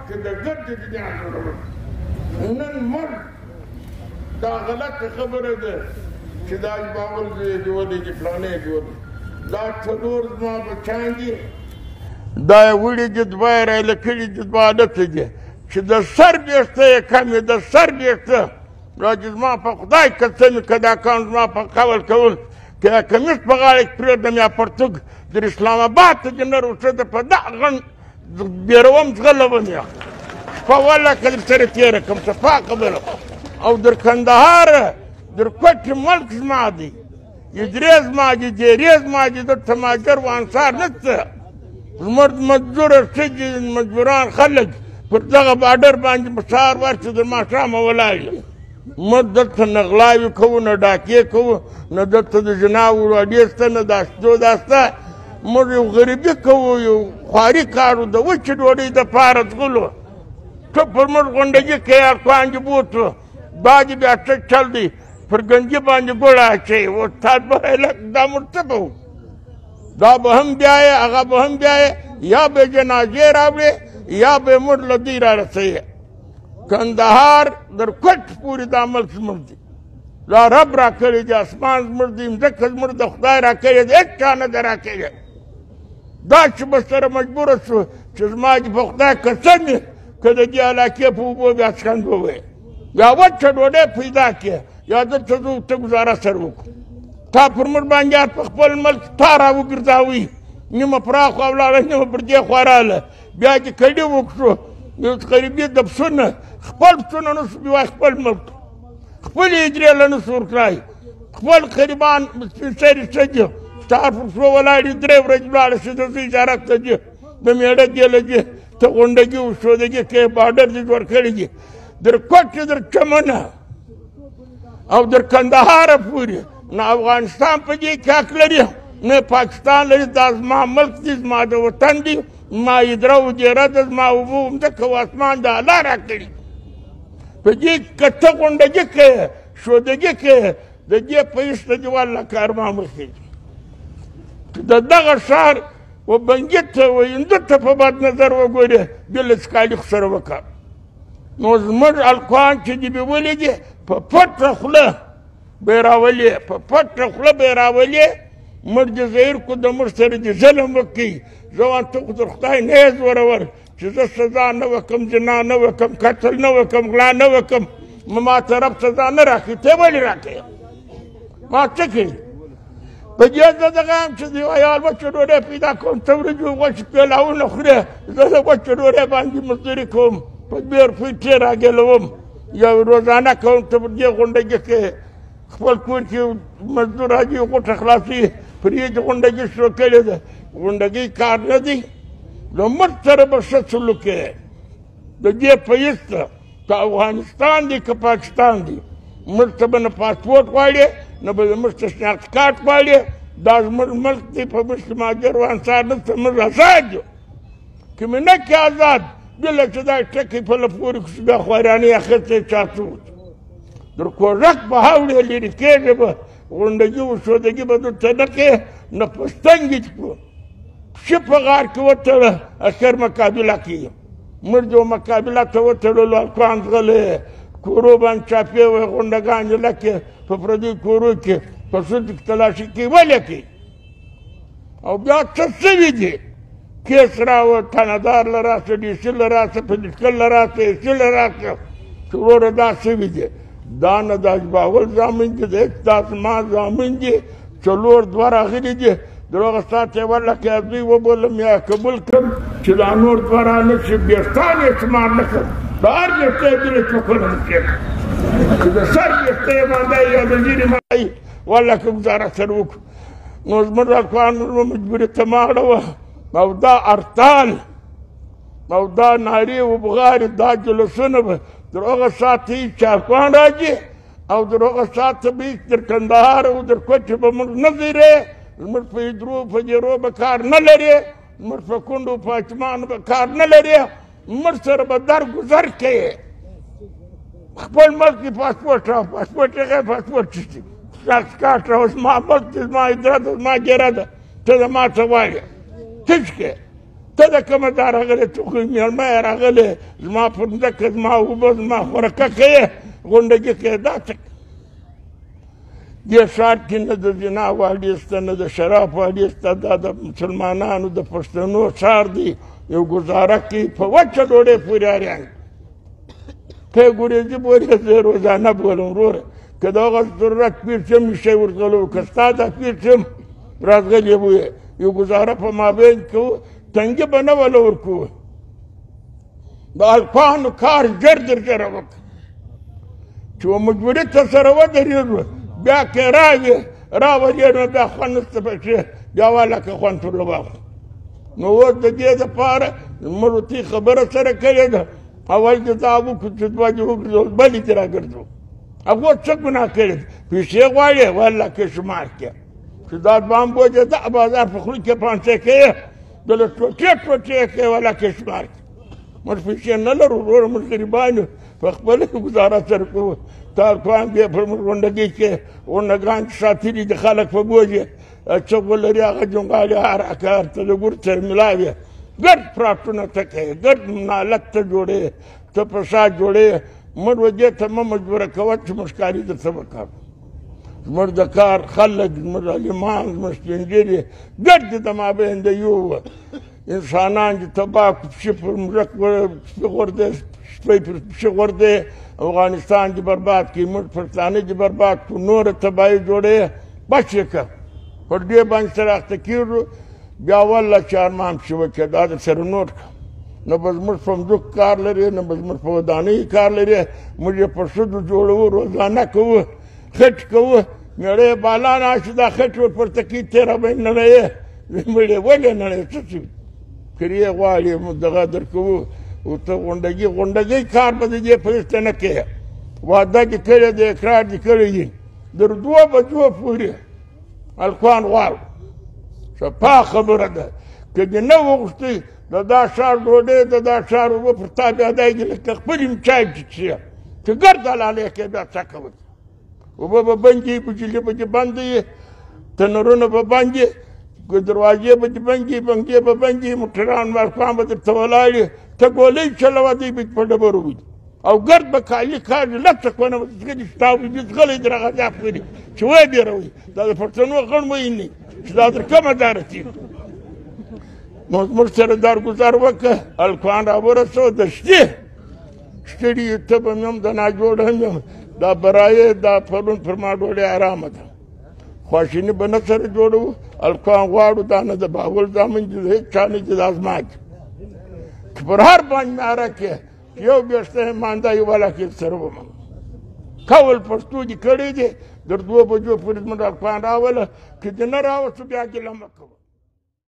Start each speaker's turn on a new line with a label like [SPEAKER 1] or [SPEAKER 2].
[SPEAKER 1] کې د ګرد دنیا جوړول. نن مرګ دا غلطه خبره ده چې دا باول دې جوړې دي پلانې جوړې دا څلور زما بچیان دي دا یې وړي دي دوه یې رایله کړي دي دوه هلته دي چې د سر ویښته یې کم وي د سر ویښته دا چې زما په خدای قسم که دا کان زما په قول کول که یا کمیس په غاړه کې پرېږدم یا پرتوګ در اسلام آباد ته دې نه روښده په دغه غن بیروم ځغلوم یا شپه والله که در سره تېره کړم صفا خبره او در کندهار در کوټې ملک زما دی اجرې زما دي دیرې زما دي دلته مهاجر و انصار نشته زموږ مزدوره ښځې مزدوران خلک پر دغه باډر باندې په سهار ورشي در ماښامه ولاړ یم موږ دلته نه غلاوې کوو نه ډاکې کوو نه دلته د جناورو اډې شته نه د اشتو دا شته موږ یو غریبي کوو یو خواري کار و د وچې ډوډۍ دپاره ځغلو ته پر موږ غونډګي کوې اخوانجې بوټو دا دې بیا څه چل دی پر ګنجي باندې ګوړه اچوي استاد به هلک دا موږ څه به وو دا به هم بیایې هغه به هم بیایې یا به یې جنازې راوړې یا به یې موږ له دوی را رسوي کندهار در کوټ پورې دا ملک زموږ دی دا رب را کړی دی اسمان زموږ دی مځکه زموږ د خدای را کړې دی هېڅ چا نه ده را کړې دا چې به سره مجبوره شو چې زما دې په خدای قسم وي که د دې علاقې په اوبو بیا څکند ووایې یا وچه ډوډۍ پیدا کړې یا دلته ځو ته ګزاره سره وکړو تا پر موږ باندې په خپل ملک تا را وګرځاوي نیمه پراخ ولاړه نیمه پر دې خوا راغله بیا چې کډې وکړو یو غریبي د پسونه خپل پسونه نسو بیوای خپل ملک خپلې اجرې له نسو ورکړای خپل غریبان سپین سرې ښځې سهار پر پښو ولاړې درې ورځې ولاړه شي د زیارت ته ځي د میړه دې له ځي ته غونډګي وشودګي کې باډر دې جوړ کړي دي در کوټ در چمنه او در کندهاره پورې نه افغانستان په دې کې حق لري نه پاکستان لري دا زما ملک دی زما د وطن دی زما ادره و دیره ده زما اوبه مځکه و اسمان د الله را کړي په دې که ته غونډګي کوې شودګي کوې د دې په ایسته دې والله کارما مخکې چې د دغه ښار و بنګي ته و هندو ته په بد نظر وګورې بل سکالي خو سره وکړه نو زموږ الکوان چې دې به ولیدې په پټه خوله به یې راولې په پټه خوله به یې راولې موږ دې ظاهر کړو د موږ سره دې ظلم وکړي زه وایم ته خو در خدای نه یې زورور چې زه سزا نه وکړم جنا نه وکړم قتل نه وکړم غلا نه وکړم ما طرف سزا نه راکړي ته ولې راکړې ما څه کوي په دې زه دغه یم چې د یو عیال وچه ډوډۍ پیدا کوم ته وریجو غوښې پیلاونه خورې زه د وچه ډوډۍ باندې مزدوري کوم په 2 روپۍ ټې راګېلوم یا روزانه کوم ته پر دې غونډګي کې خپل کور کې مزدور راځي غوټه خلاصي پر دې غونډګي شروع کړې ده غونډګي کار نه دی نو موږ سره به ښه سلوک کوې د دې په ایسته که افغانستان دی که پاکستان دی موږ ته به نه پاسپورټ غواړې نه به زموږ ته شناخت کارت غواړې دا زموږ ملک دی په موږ کې مهاجر و انصار نشته موږ آزاد یو که مې نه کې آزاد بله چې دا ټکي په له پورې کړو بیا خوارانې اخیستی چا څه وکړو در کوژک به هاوړې لرې کېږې به غونډګي و شودګي به دلته نه کوې نه پستنګې دې کړو پښې په غار کې وتړه اخر مقابله کوي موږ جو مقابله ته وتړلو الکوان ځغلی کورو باندې چاپې وې غونډګانې لکې په پردیو کورو کې په سوټ کې تلاشي کوي ولې کوي او بیا څه سوي دي کیس راوړه تانهدار له راسه ډي سي له راسه پولیسکل له راسه اې سي له راسه چې وروره دا سوي دي دا نه د اجباول زامن دي د هېڅ دا زما زامن دي 4 دوه راغلي دي د هغه ساعت یې ورله که دوی وبولم یا قبول کړم چې دا نور دوه رانه شي بېستان یې شمار نه کړم د هر بېسته یې بلې چوکونه مکې چې د سر بېسته یې باندې یا د ځینې مای والله که ګزاره سره وکړو نو زموږ الکوان مجبوري ته مه اړوه او دا ارتال او دا نارې و بغارې دا جلوسونه به در هغه ساعت هېڅ چاپان راځي او در هغه ساعت به هېڅ در کندهار او در کوټې به موږ نه ځیرې زموږ په ادرو په جیرو به کار نه لرې زموږ په کونډو په اچمانو به کار نه لرې موږ سره به درګذر کوې خپل ملک کې پاسپورټ راو پاسپورټ یې غیر پاسپورټ چشتي شخص کارت راو زما ملک دی زما ادره ده زما ګیره ده ته زما څه غواړې څه کې ته د کومه دا راغلې ته خو مېلمه یې راغلې زما پر مځکه زما اوبه زما خورکه کوې غونډګي کوې دا څه دې ښار کې نه د زنا واډې شته نه د شراب واډې شته دا د مسلمانانو د پښتنو ښار دی یو ګزاره کوي په وچه ډوډۍ پورې اریان ته یې ګورېزي بولې زه یې روزانه بولم وروره که د هغه ضرورت پیر شم شی ورغلی و که ستا دا پیر شم راغلی به یې یو ګزاره په مابین کوو تنګي به نه وله ورکوو د الفانو کار ژر در ژره وکړه چې و مجبوري ته سره ودرېږو بیا که راولې نو بیا خوند نشته پکې بیا والکه خوند ترله واخلو نو اوس د دې دپاره زموږ ورته خبره سره کړې ده اول دې دا وکړو چې دوه دې وګرځول بلې دې راګرځو هغو څه ګناه کړې ده پیسې غواړې والله کې شمار کې چې دا دوام بوجه دا بازار په خوله کې پانسې کوې دله ټوټې ټوټې کوې والله کې شمار کې موږ پیسې نه لرو وروره موږ غریبان یو په خپله ګزاره سره کوو تارکوان بیا په موږ غونډګۍ کې غونډګان ساتلي د خلک په بوجې څوک ولري هغه جونګالي هر کار ته د ګور سره ملاوي ګډ پراټونه ته کوې ګډ نالت ته جوړې ته فساد جوړې موږ دې ته مه مجبوره کوه چې موږ کاري درته وکړو زموږ د کار خلک زموږ عالمان زموږ سپین ږیري ګډ دې د مابین د یو انسانان دې تباه کړو پښې پر مځک سپي غورځې سپی پر پښې غورځې افغانستان دې برباد کړي موږ پښتانه دې برباد کړو نوره تباهي جوړې بس یې کړه پر دې باندې سره اخته کېږو بیا والله چې ارمان پسې وکړه دا در سره نور کړه نه به زموږ په مځکو کار لري نه به زموږ په ودانیو کار لري موږ یې په ښځو جوړوو روزانه کوو خټ کوو مېړه یې بالا ناست دا خټ ورپورته کوي تېره به یې نړوې مړې ولې نړوې څه شوي کرې غواړې دغه در کوو ته غونډګۍ کار به د دې په هېڅ نه کوې واده دې کړی دی اقرار دې کړی دي در 2 بجو پورې هلکان غواړو صفا خبره ده که دې نه وغوښتئ د دا ښار ډوډۍ د دا ښار اوبه پر تا بیا دایږي لکه خپل یم چای څښې که ګرد حلالې کوې بیا څه کوئ اوبه به بندې بجلې به دې بنده یې تنرونه به بند یې دروازې به دې بند یې بنګې به بند یې موټران مارکان به درته ولاړ یې ته ګولۍ چلوه دوی به په ډبرو وي او ګرد به کالي کاږي لڅه کونه به څښلي ستا وجود غلی در هغه ځای پورې چې ویې ډېروئ دا د پښتنو غڼ ویل نه چې دا در کومه دا رسېږي نو زموږ سره دارګزار وکړه هلکان راورسوه د شتې ستړي یو ته به مې هم د ناجوړه هم یم دا برایې دا پرون پر ما ډوډۍ ارامه ده خواشیني به نه سره جوړوو هلکان غواړو دا نه د باول زامن دي د هېڅ چا نه دي دا زما دي چې پر هر باندې ناره کې یو بېشته یې مانده یې والا کې سره ومنم کول پښتو دې کړی دی در 2 بجو پورې زموږ هلکان راوله که دې نه راوستو بیا ګیله مه کوه